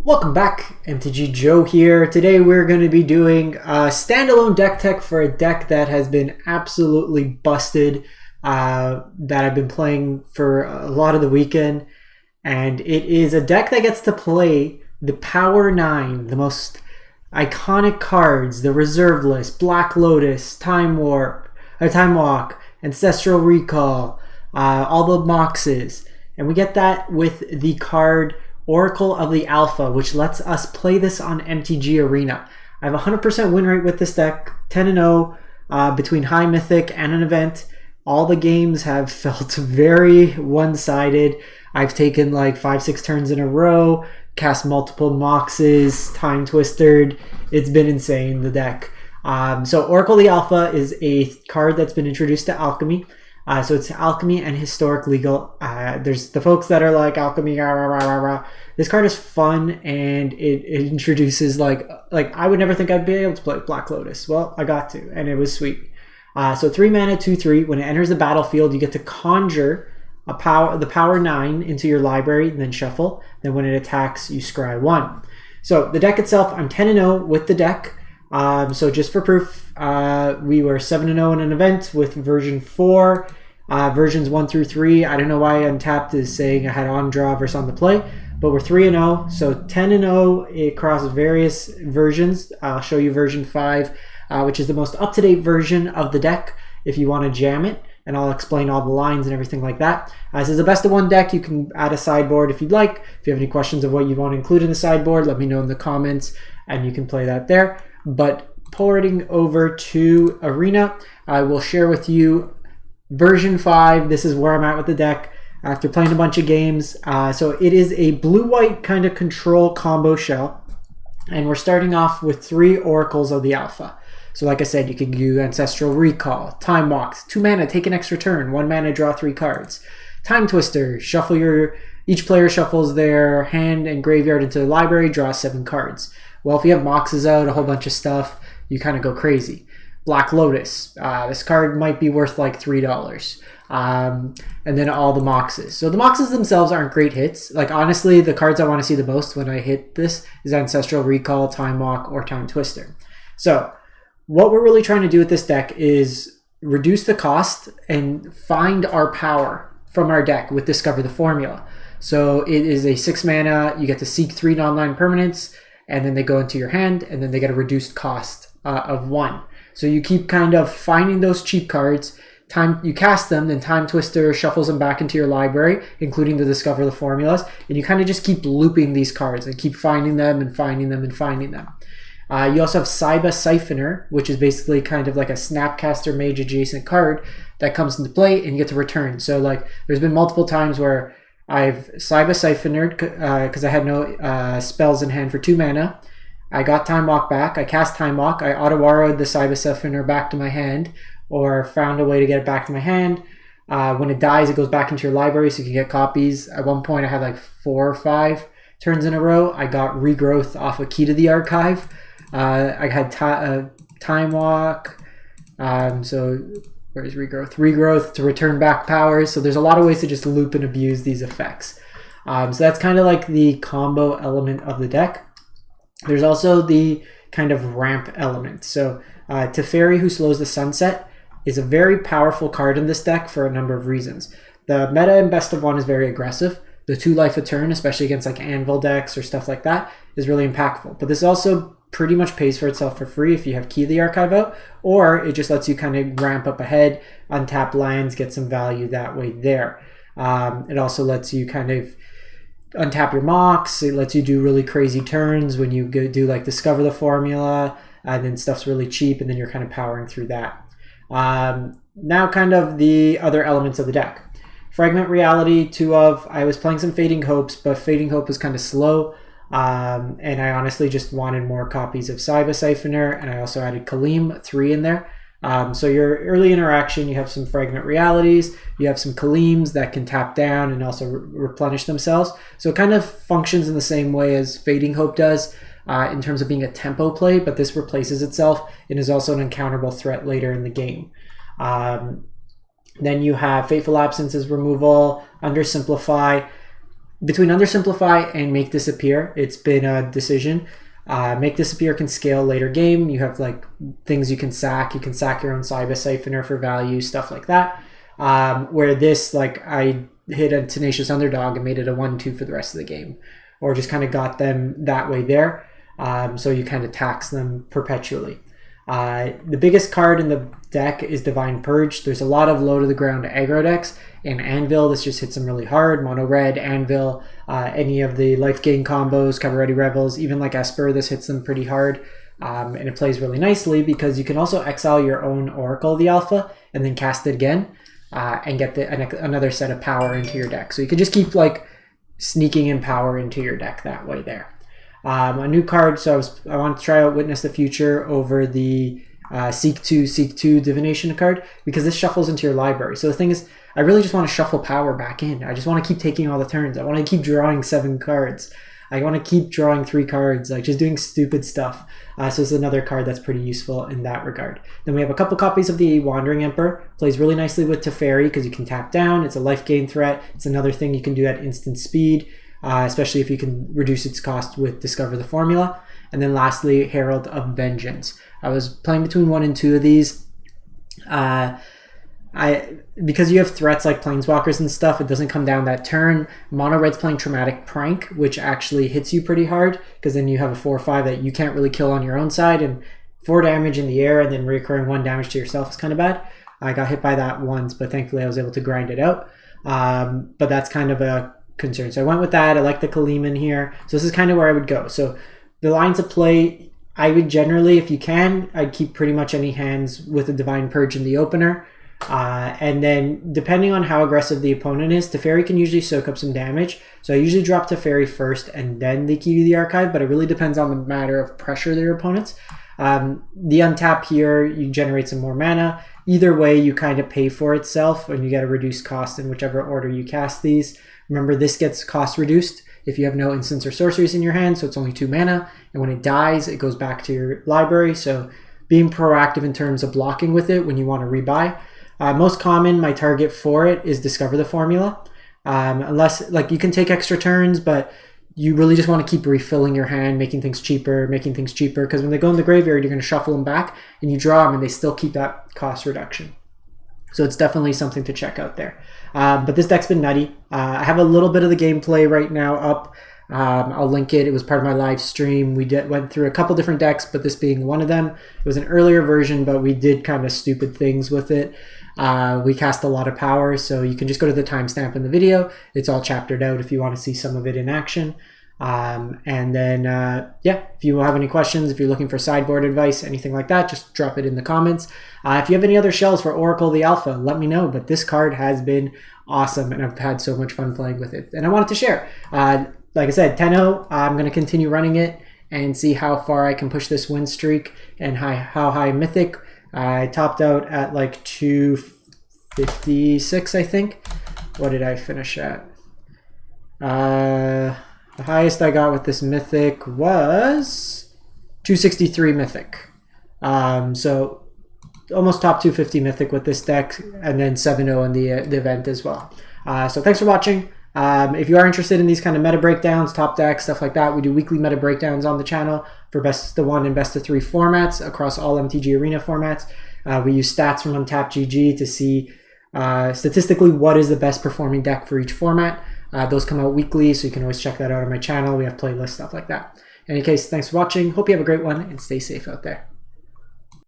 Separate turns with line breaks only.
Welcome back, MTG Joe here. Today we're going to be doing a standalone deck tech for a deck that has been absolutely busted, that I've been playing for a lot of the weekend. And it is a deck that gets to play the Power 9, the most iconic cards, the Reserve List, Black Lotus, Time Walk, Ancestral Recall, all the Moxes. And we get that with the card Oracle of the Alpha, which lets us play this on MTG Arena. I have a 100% win rate with this deck, 10-0 between High Mythic and an event. All the games have felt very one-sided. I've taken like 5-6 turns in a row, cast multiple Moxes, Time Twistered. It's been insane, the deck. So Oracle of the Alpha is a card that's been introduced to Alchemy. So it's Alchemy and Historic Legal. There's the folks that are like Alchemy, rah, rah, rah, rah. This card is fun, and it introduces like I would never think I'd be able to play Black Lotus. Well, I got to, and it was sweet. So 3 mana, 2/3. When it enters the battlefield, you get to conjure the power 9 into your library, and then shuffle. Then when it attacks, you scry 1. So the deck itself, I'm 10-0 with the deck. So just for proof, we were 7-0 in an event with version 4. Versions 1 through 3, I don't know why Untapped is saying I had on draw versus on the play, but we're 3-0, so 10-0 across various versions. I'll show you version 5, which is the most up-to-date version of the deck if you want to jam it, and I'll explain all the lines and everything like that. This is a best of one deck. You can add a sideboard if you'd like. If you have any questions of what you want to include in the sideboard, let me know in the comments, and you can play that there. But porting over to Arena, I will share with you version 5. This is where I'm at with the deck after playing a bunch of games. So it is a blue-white kind of control combo shell, and we're starting off with 3 Oracles of the Alpha. So like I said, you can do Ancestral Recall, Time Walks, 2 mana, take an extra turn, 1 mana, draw 3 cards. Time Twister, each player shuffles their hand and graveyard into the library, draw 7 cards. Well, if you have Moxes out, a whole bunch of stuff, you kind of go crazy. Black Lotus, this card might be worth like $3. And then all the Moxes. So the Moxes themselves aren't great hits. Like honestly, the cards I want to see the most when I hit this is Ancestral Recall, Time Walk, or Time Twister. So what we're really trying to do with this deck is reduce the cost and find our power from our deck with Discover the Formula. So it is a 6 mana, you get to seek 3 non-land permanents, and then they go into your hand, and then they get a reduced cost of 1. So you keep kind of finding those cheap cards. You cast them, then Time Twister shuffles them back into your library, including the Discover the Formulas, and you kind of just keep looping these cards and keep finding them and finding them and finding them. You also have Siphoner, which is basically kind of like a Snapcaster Mage adjacent card that comes into play and you get to return. So like there's been multiple times where I've Siphonered because I had no spells in hand for 2 mana. I got Time Walk back, I cast Time Walk, I auto-borrowed the Siphoner back to my hand, or found a way to get it back to my hand. When it dies, it goes back into your library so you can get copies. At one point, I had like 4 or 5 turns in a row. I got Regrowth off a Key to the Archive. I had Time Walk, so where's Regrowth? Regrowth to return back powers. So there's a lot of ways to just loop and abuse these effects. So that's kind of like the combo element of the deck. There's also the kind of ramp element. So Teferi, who slows the sunset, is a very powerful card in this deck for a number of reasons. The meta in best of 1 is very aggressive. The 2 life a turn, especially against like Anvil decks or stuff like that, is really impactful. But this also pretty much pays for itself for free if you have Key to the Archive out, or it just lets you kind of ramp up ahead, untap lands, get some value that way there. It also lets you kind of untap your Mox. It lets you do really crazy turns when you do like Discover the Formula, and then stuff's really cheap, and then you're kind of powering through that. Now kind of the other elements of the deck. Fragment Reality, 2 of. I was playing some Fading Hopes, but Fading Hope was kind of slow, and I honestly just wanted more copies of Siphoner, and I also added Kaleem, 3 in there. So your early interaction, you have some Fragment Realities, you have some Kaleems that can tap down and also replenish themselves. So it kind of functions in the same way as Fading Hope does in terms of being a tempo play, but this replaces itself and is also an uncounterable threat later in the game. Then you have Fateful Absence's removal, Undersimplify. between Undersimplify and Make Disappear, it's been a decision. Make Disappear can scale later game. You have like things you can sack. You can sack your own Siphoner for value, stuff like that. Where this, like, I hit a Tenacious Underdog and made it a 1-2 for the rest of the game, or just kind of got them that way there. So you kind of tax them perpetually. The biggest card in the deck is Divine Purge. There's a lot of low to the ground aggro decks, and Anvil, this just hits them really hard. Mono red, Anvil, any of the life gain combos, Cover Ready Revels, even like Esper, this hits them pretty hard. And it plays really nicely because you can also exile your own Oracle of the Alpha and then cast it again and get another set of power into your deck. So you can just keep like sneaking in power into your deck that way there. A new card, so I want to try out Witness the Future over the Seek 2 Divination card, because this shuffles into your library. So the thing is, I really just want to shuffle power back in. I just want to keep taking all the turns. I want to keep drawing 7 cards. I want to keep drawing 3 cards, like just doing stupid stuff. So it's another card that's pretty useful in that regard. Then we have a couple copies of the Wandering Emperor. Plays really nicely with Teferi because you can tap down. It's a life gain threat. It's another thing you can do at instant speed. Especially if you can reduce its cost with Discover the Formula. And then lastly, Herald of Vengeance. I was playing between 1 and 2 of these. Because you have threats like Planeswalkers and stuff, it doesn't come down that turn. Mono Red's playing Traumatic Prank, which actually hits you pretty hard, because then you have a 4/5 that you can't really kill on your own side, and 4 damage in the air and then reoccurring 1 damage to yourself is kind of bad. I got hit by that once, but thankfully I was able to grind it out. But that's kind of a concern. So I went with that. I like the Kaliman here. So this is kind of where I would go. So the lines of play, I would generally, if you can, I'd keep pretty much any hands with a Divine Purge in the opener. And then depending on how aggressive the opponent is, Teferi can usually soak up some damage. So I usually drop Teferi first and then the Key to the Archive, but it really depends on the matter of pressure of your opponents. The untap here, you generate some more mana. Either way, you kind of pay for itself, and you get a reduced cost in whichever order you cast these. Remember, this gets cost reduced if you have no instants or sorceries in your hand, so it's only 2 mana. And when it dies, it goes back to your library. So being proactive in terms of blocking with it when you want to rebuy. Most common, my target for it is Discover the Formula. Unless, like, you can take extra turns, but you really just want to keep refilling your hand, making things cheaper, because when they go in the graveyard, you're going to shuffle them back, and you draw them, and they still keep that cost reduction. So it's definitely something to check out there. But this deck's been nutty. I have a little bit of the gameplay right now up. I'll link it. It was part of my live stream. We went through a couple different decks, but this being one of them. It was an earlier version, but we did kind of stupid things with it. We cast a lot of power, so you can just go to the timestamp in the video. It's all chaptered out if you want to see some of it in action. And then, yeah, if you have any questions, if you're looking for sideboard advice, anything like that, just drop it in the comments. If you have any other shells for Oracle the Alpha, let me know. But this card has been awesome, and I've had so much fun playing with it. And I wanted to share. Like I said, 10-0, I'm going to continue running it and see how far I can push this win streak and how high Mythic. I topped out at like 256, I think. What did I finish at? The highest I got with this Mythic was 263 Mythic. So almost top 250 Mythic with this deck, and then 7-0 in the event as well. So thanks for watching. If you are interested in these kind of meta breakdowns, top decks, stuff like that, we do weekly meta breakdowns on the channel for best of 1 and best of 3 formats across all MTG Arena formats. We use stats from Untapped GG to see statistically what is the best performing deck for each format. Those come out weekly, so you can always check that out on my channel. We have playlists, stuff like that. In any case, thanks for watching. Hope you have a great one, and stay safe out there.